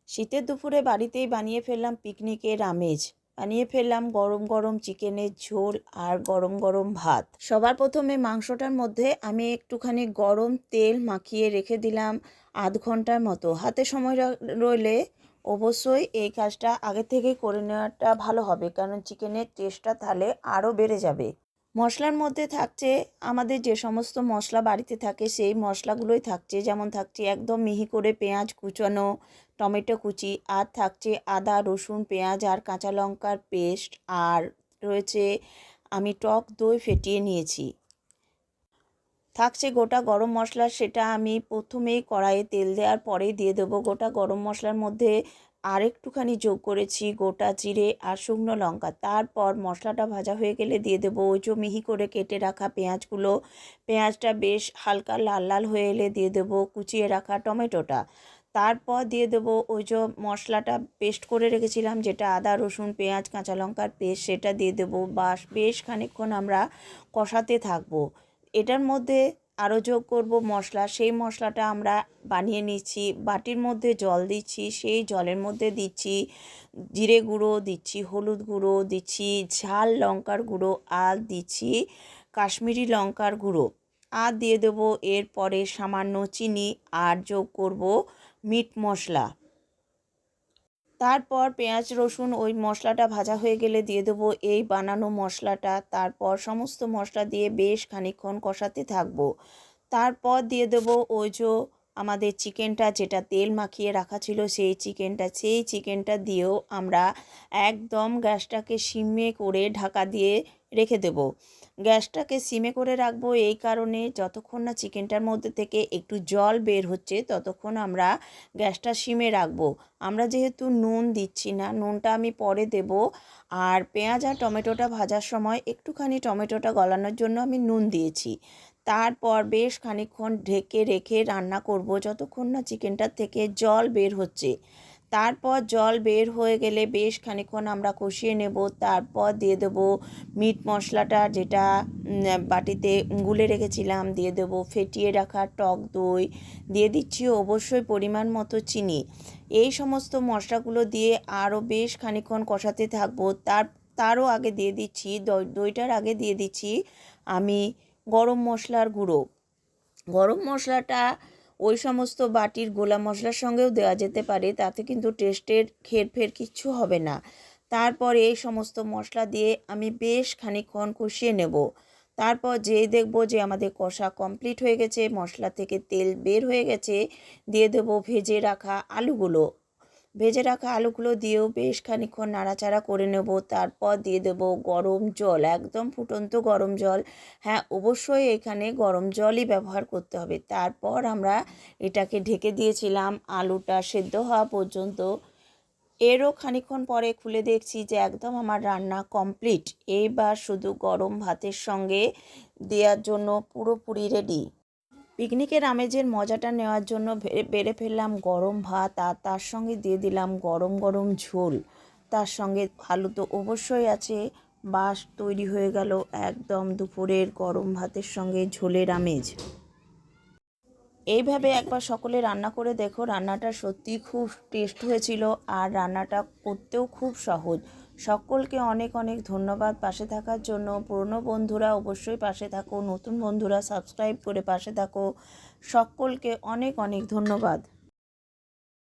শীতের দুপুরে বাড়িতেই বানিয়ে ফেললাম পিকনিকের আমেজ। বানিয়ে ফেললাম গরম গরম চিকেনের ঝোল আর গরম গরম ভাত। সবার প্রথমে মাংসটার মধ্যে আমি একটুখানি গরম তেল মাখিয়ে রেখে দিলাম আধ ঘন্টার মতো। হাতে সময় রইলে অবশ্যই এই কাজটা আগে থেকে করে নেওয়াটা ভালো হবে, কারণ চিকেনের টেস্টটা তাহলে আরও বেড়ে যাবে। মশলার মধ্যে থাকছে আমাদের যে সমস্ত মশলা বাড়িতে থাকে সেই মশলাগুলোই থাকছে, যেমন থাকছে একদম মিহি করে পেঁয়াজ কুচানো, টমেটো কুচি, আর থাকছে আদা রসুন পেঁয়াজ আর কাঁচা লঙ্কার পেস্ট, আর রয়েছে আমি টক দই ফেটিয়ে নিয়েছি। থাকছে গোটা গরম মশলা, সেটা আমি প্রথমেই কড়াইয়ে তেল দেওয়ার পরেই দিয়ে দেবো। গোটা গরম মশলার মধ্যে আর একটুখানি যোগ করেছি গোটা জিরে আর শুকনো লঙ্কা। তারপর মশলাটা ভাজা হয়ে গেলে দিয়ে দেবো ওই যে মিহি করে কেটে রাখা পেঁয়াজগুলো। পেঁয়াজটা বেশ হালকা লাল লাল হয়ে এলে দিয়ে দেবো কুচিয়ে রাখা টমেটোটা। তারপর দিয়ে দেবো ওই যে মশলাটা পেস্ট করে রেখেছিলাম, যেটা আদা রসুন পেঁয়াজ কাঁচা লঙ্কার পেস্ট, সেটা দিয়ে দেবো। বেশ খানিকক্ষণ আমরা কষাতে থাকবো। এটার মধ্যে আরও যোগ করব মশলা। সেই মশলাটা আমরা বানিয়ে নিচ্ছি, বাটির মধ্যে জল দিচ্ছি, সেই জলের মধ্যে দিচ্ছি জিরে গুঁড়ো, দিচ্ছি হলুদ গুঁড়ো, দিচ্ছি ঝাল লঙ্কার গুঁড়ো, আর দিচ্ছি কাশ্মীরি লঙ্কার গুঁড়ো, আর দিয়ে দেবো এরপরে সামান্য চিনি, আর যোগ করব মিট মশলা। তারপর পেঁয়াজ রসুন ওই মশলাটা ভাজা হয়ে গেলে দিয়ে দেবো এই বানানো মশলাটা। তারপর সমস্ত মশলা দিয়ে বেশ খানিকক্ষণ কষাতে থাকবো। তারপর দিয়ে দেবো ওই যে আমাদের চিকেনটা, যেটা তেল মাখিয়ে রাখা ছিল সেই চিকেনটা দিয়েও আমরা একদম গ্যাসটাকে সিমে করে ঢাকা দিয়ে রেখে দেবো। গ্যাসটাকে সিমে করে রাখবো এই কারণে, যতক্ষণ না চিকেনটার মধ্যে থেকে একটু জল বের হচ্ছে ততক্ষণ আমরা গ্যাসটা সিমে রাখবো। আমরা যেহেতু নুন দিচ্ছি না, নুনটা আমি পরে দেব। আর পেঁয়াজ আর টমেটোটা ভাজার সময় একটুখানি টমেটোটা গলানোর জন্য আমি নুন দিয়েছি। তারপর বেশ খানিকক্ষণ ঢেকে রেখে রান্না করব যতক্ষণ না চিকেনটার থেকে জল বের হচ্ছে। তারপর জল বের হয়ে গেলে বেশ খানিকক্ষণ আমরা কষিয়ে নেব। তারপর দিয়ে দেবো মিট মশলাটা, যেটা বাটিতে গুলে রেখেছিলাম, দিয়ে দেবো ফেটিয়ে রাখা টক দই, দিয়ে দিচ্ছি অবশ্যই পরিমাণ মতো চিনি। এই সমস্ত মশলাগুলো দিয়ে আরও বেশ খানিকক্ষণ কষাতে থাকবো। তারও আগে দিয়ে দিচ্ছি দইটার আগে দিয়ে দিচ্ছি আমি গরম মশলার গুঁড়ো। গরম মশলাটা ওই সমস্ত বাটির গোলা মশলার সঙ্গেও দেওয়া যেতে পারে, তাতে কিন্তু টেস্টের হেরফের কিচ্ছু হবে না। তারপর এই সমস্ত মশলা দিয়ে আমি বেশ খানিকক্ষণ কষিয়ে নেব। তারপর যেই দেখবো যে আমাদের কষা কমপ্লিট হয়ে গেছে, মশলা থেকে তেল বের হয়ে গেছে, দিয়ে দেবো ভেজে রাখা আলুগুলো দিয়েও বেশ খানিকক্ষণ নাড়াচাড়া করে নেব। তারপর দিয়ে দেব গরম জল, একদম ফুটন্ত গরম জল। হ্যাঁ, অবশ্যই এখানে গরম জলই ব্যবহার করতে হবে। তারপর আমরা এটাকে ঢেকে দিয়েছিলাম আলুটা সেদ্ধ হওয়া পর্যন্ত। এরও খানিকক্ষণ পরে খুলে দেখছি যে একদম আমার রান্না কমপ্লিট। এইবার শুধু গরম ভাতের সঙ্গে দেওয়ার জন্য পুরোপুরি রেডি। পিকনিকের আমেজের মজাটা নেওয়ার জন্য বেড়ে ফেললাম গরম ভাত, আর তার সঙ্গে দিয়ে দিলাম গরম গরম ঝোল। তার সঙ্গে আলু তো অবশ্যই আছে। বাস তৈরি হয়ে গেল একদম দুপুরের গরম ভাতের সঙ্গে ঝোলের আমেজ। এইভাবে একবার সকলে রান্না করে দেখো, রান্নাটা সত্যিই খুব টেস্ট হয়েছিল, আর রান্নাটা করতেও খুব সহজ। সকলকে অনেক অনেক ধন্যবাদ পাশে থাকার জন্য। পুরনো বন্ধুরা অবশ্যই পাশে থাকো, নতুন বন্ধুরা সাবস্ক্রাইব করে পাশে থাকো। সকলকে অনেক অনেক ধন্যবাদ।